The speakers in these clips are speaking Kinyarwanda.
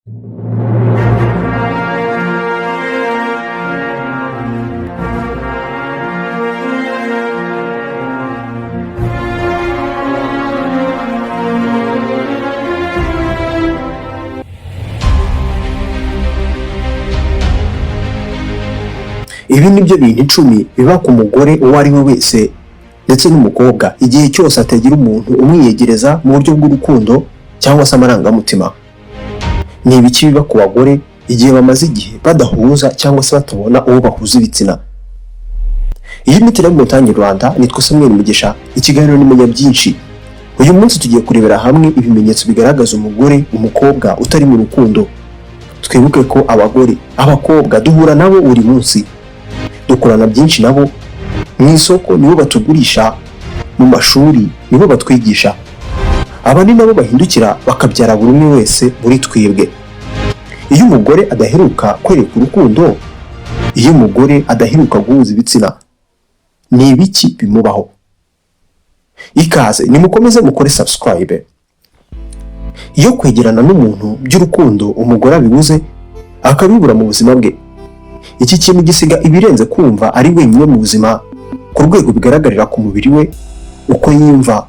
Ibi nibyo bintu 10 biba ku mugore uwo ari we wese ndetse n'umukobwa igihe cyose atagira umuntu umwiyegereza mu buryo bw'urukundo cyangwa se amarangamutima. Ni ibiki biba ku bagore igihe bamaze igihe badahuza cyangwa se batabona uwo bahuza ibitsina. Iyi ni Mutangi Rwanda, nitwa Samuel Mugisha, ikiganiro nimenya byinshi. Uyu munsi tugiye kurebera hamwe ibimenyetso bigaragaza umugore umukobwa utari mu rukundo. Twibuke ko abagore abakobwa duhura nabo buri munsi, dukorana byinshi nabo, mu isoko nibo batugurisha, mu mashuri nibo batwigisha. Aba ni nabo bahindukira bakabyara buri umwe wese muri twebwe. Iyo umugore adaheruka kwereka urukundo, iyo umugore adaheruka guhuza ibitsina, ni ibiki bimubaho? Ikaze nimukomeze mukore subscribe. Iyo kwegerana n'umuntu by'urukundo umugore abibuze akabibura mu buzima bwe, iki kintu gisiga ibirenze kumva ari wenyine mu buzima ku rwego bigaragarira ku mubiri we, uko yimva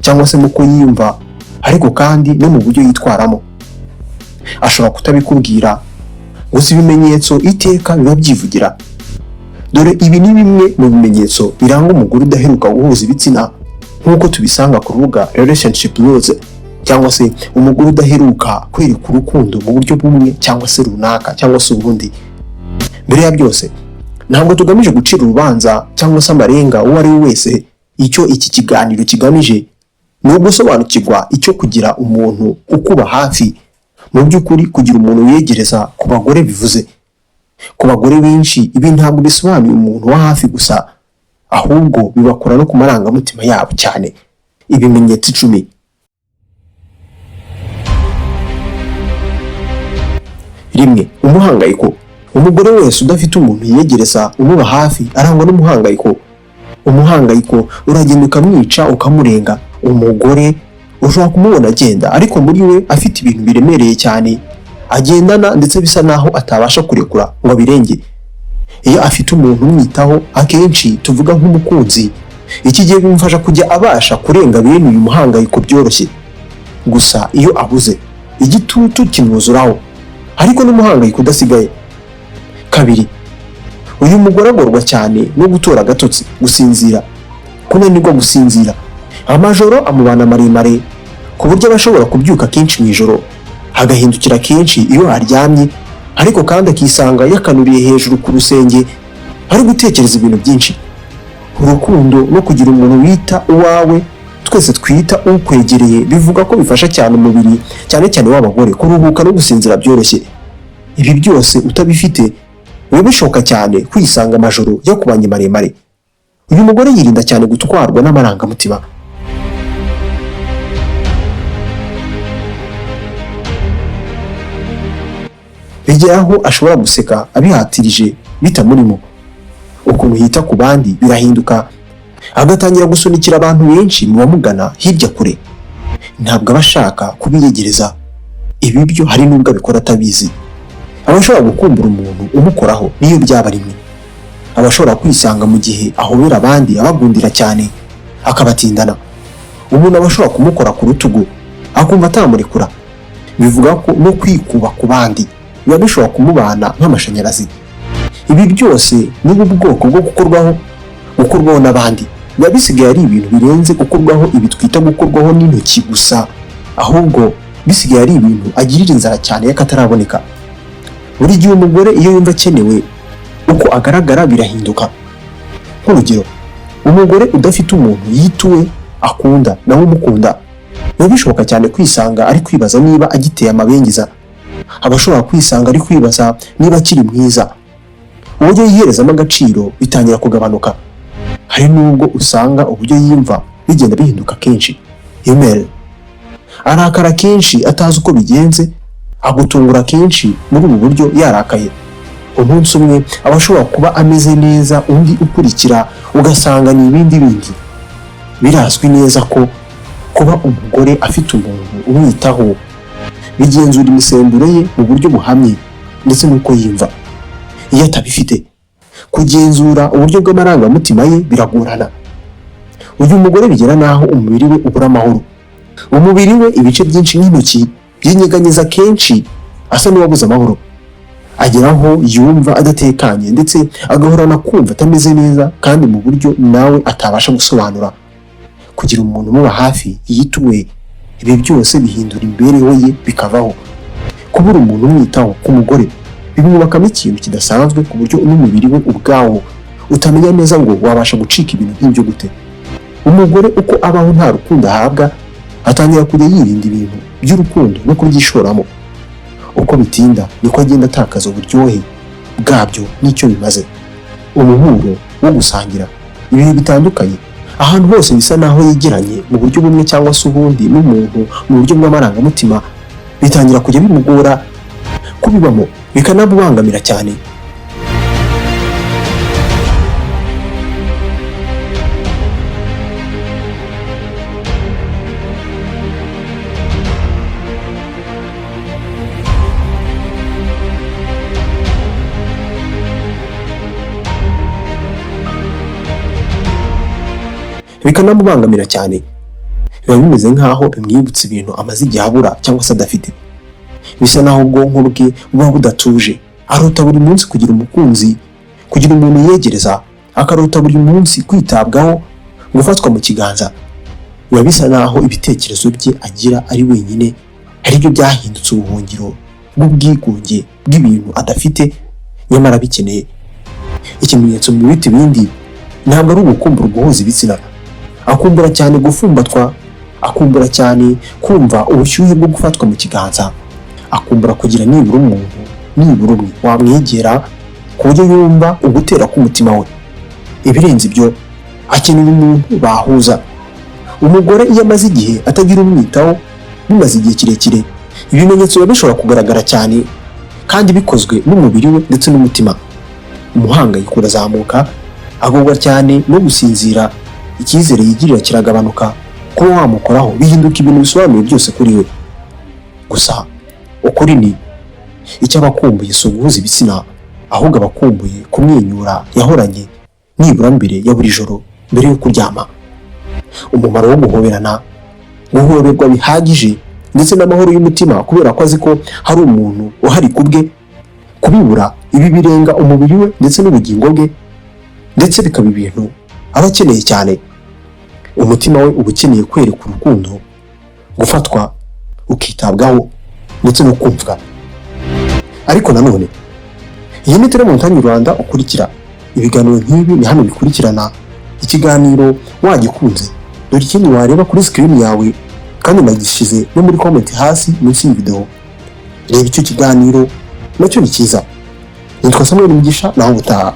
cyangwa se muko yimva, ariko kandi no mu buryo yitwaramo. Ashobora kutabikubwira, gusa ibimenyetso iteka biba byivugira. Dore ibi ni bimwe mu bimenyetso biranga umugore udaheruka guhuza ibitsina nk'uko tubisanga ku rubuga Relationship Rules, cyangwa se umugore udaheruka kwereka urukundo mu buryo bumwe cyangwa se runaka cyangwa se ubundi. Mbere ya byose, ntabwo tugamije gucira urubanza cyangwa se amarenga uwo ari we wese. Icyo iki kiganiro kigamije ni ugusobanukirwa icyo kugira umuntu ukuba hafi. Mu by'ukuri kugira umuntu yegereza ku bagore bivuze. Ku bagore benshi ibi ntabwo bisobanuye umuntu wa hafi gusa, ahubwo bibakora no ku marangamutima yabo cyane. Ibimenyetso 10. Rimwe, umuhangayiko. Umugore wese udafite umuntu yegereza umuba hafi arangwa n'umuhangayiko. Umuhangayiko uragenda ukamwica ukamurenga. Umugore ushobora kumubona agenda ariko muri we afite ibintu biremereye cyane agendana, ndetse bisa naho atabasha kurekura ngo abirenge. Iyo afite umuntu umwitaho, akenshi tuvuga nk'umukunzi, iki gihe bimufasha kujya abasha kurenga bene uyu muhangayiko byoroshye. Gusa iyo abuze, igitutu kimwuzuraho, ariko n'umuhangayiko udasigaye. Kabiri, uyu mugore agorwa cyane no gutora agatotsi, gusinzira, kunanirwa gusinzira. Amajoro amubana maremare ku buryo abashobora kubyuka kenshi mu ijoro, hagahindukira kenshi iyo aryamye, ariko kandi akisanga yakanuriye hejuru ku rusenge ari gutekereza ibintu byinshi. Urukundo no kugira umuntu wita uwawe, twese twita ukwegereye, bivuga ko bifasha cyane umubiri, cyane cyane w'abagore, kuruhuka no gusinzira byoroshye. Ibi byose utabifite biba bishoboka cyane kwisanga amajoro yakubanye maremare. Uyu mugore yirinda cyane gutwarwa n'amarangamutima. Bigeraho ashobora guseka abihatirije bitamurimo. Ukuntu yita ku bandi birahinduka, agatangira gusunikira abantu benshi mu bamugana hirya kure. Ntabwo abashaka kubiyegereza. Ibi byo hari nubwo abikora atabizi. Abashobora gukumbura umuntu umukoraho niyo byaba rimwe. Abashobora kwisanga mu gihe ahobera abandi abagundira cyane akabatindana. Umuntu abashobora kumukora ku rutugu akumva atamurekura. Bivuga ko no kwikuba ku bandi biba bishobora kumubana nk'amashanyarazi. Ibi byose ni ubwoko bwo gukorwaho n'abandi. Biba bisigaye ari ibintu birenze gukorwaho ibi twita gukorwaho n'intoki gusa, ahubwo bisigaye ari ibintu agirira inzara cyane y'akataraboneka. Buri gihe umugore iyo yumva akenewe, uko agaragara birahinduka. Nk'urugero, umugore udafite umuntu yituwe akunda nawe umukunda, biba bishoboka cyane kwisanga ari kwibaza niba agiteye amabengeza. Abashobora kwisanga ari kwibaza niba akiri mwiza. Uburyo yiherezamo agaciro bitangira kugabanuka. Hari nubwo usanga uburyo yimva bigenda bihinduka kenshi. Email. Arakara kenshi atazi uko bigenze, agutungura kenshi muri ubu buryo yarakaye. Umunsi umwe abashobora kuba ameze neza, undi ukurikira ugasanga ni ibindi bindi. Birazwi neza ko kuba umugore afite umuntu umwitaho bigenzura imisemburo ye mu buryo buhamye ndetse n'uko yiyumva. Iyo atabifite, kugenzura uburyo bw'amarangamutima ye biragorana. Uyu mugore bigera n'aho umubiri we ubura amahoro. Umubiri we ibice byinshi nk'intoki byinyeganyeza kenshi asa n'uwabuze amahoro. Ageraho yumva adatekanye ndetse agahorana kumva atameze neza kandi mu buryo nawe atabasha gusobanura. Kugira umuntu umuba hafi yituwe, ibi byose bihindura imibereho ye bikavaho. Kubura umuntu umwitaho ku mugore bimwubakamo ikintu kidasanzwe ku buryo n'umubiri we ubwawo utamenya neza ngo wabasha gucika ibintu nk'ibyo gute. Umugore uko abaho nta rukundo ahabwa, atangira kujya yirinda ibintu by'urukundo no kubyishoramo. Uko bitinda niko agenda atakaza uburyohe bwabyo n'icyo bimaze. Umuhuro wo gusangira ibihe bitandukanye, ahantu hose bisa naho yegeranye mu buryo bumwe cyangwa se ubundi n'umuntu mu buryo bw'amarangamutima, bitangira kujya bimugora kubibamo, bikanamubangamira cyane. Biba bimeze nk'aho bimwibutsa ibintu amaze igihe abura cyangwa se adafite. Bisa naho ubwonko bwe buba budatuje. Arota buri munsi kugira umukunzi, kugira umuntu yegereza, akarota buri munsi kwitabwaho, gufatwa mu kiganza. Biba bisa naho ibitekerezo bye agira ari wenyine ari byo byahindutse ubuhungiro bw'ubwigunge bw'ibintu adafite nyamara bikeneye. Ikimenyetso mu biti bindi ntabwo ari ugukumbura guhuza ibitsina. Akumbura cyane gufumbatwa, akumbura cyane kumva ubushyuhe bwo gufatwa mu kiganza, akumbura kugira nibura umuntu, nibura umwe wamwegera ku buryo yumva ugutera k'umutima we. Ibirenze ibyo, akeneye umuntu bahuza. Umugore iyo amaze igihe atagira umwitaho, bimaze igihe kirekire, ibimenyetso biba bishobora kugaragara cyane kandi bikozwe n'umubiri we ndetse n'umutima. Umuhangayiko urazamuka, agorwa cyane no gusinzira, icyizere yigirira kiragabanuka, kuba wamukoraho bihinduka ibintu bisobanuye byose kuri we. Gusa ukuri ni icyo abakumbuye si uguhuza ibitsina, ahubwo abakumbuye kumwenyura yahoranye nibura mbere ya buri joro mbere yo kuryama. Umumaro wo guhoberana, guhoberwa bihagije ndetse n'amahoro y'umutima kubera ko azi ko hari umuntu uhari kubwe, kubibura ibi birenga umubiri we ndetse n'ubugingo bwe, ndetse bikaba ibintu aba akeneye cyane. Umutima we uba ukeneye kwereka urukundo, gufatwa, ukitabwaho ndetse no kumvwa. Ariko nanone iyi ni Telemontagne Rwanda ukurikira. Ibiganiro nk'ibi ni hano bikurikirana. Ikiganiro wagikunze, dore ikindi wareba kuri screen yawe kandi nagishize no muri comment hasi munsi y'video. Reba icyo kiganiro nacyo ni cyiza. Nitwa Samuel Mugisha, naho ubutaha.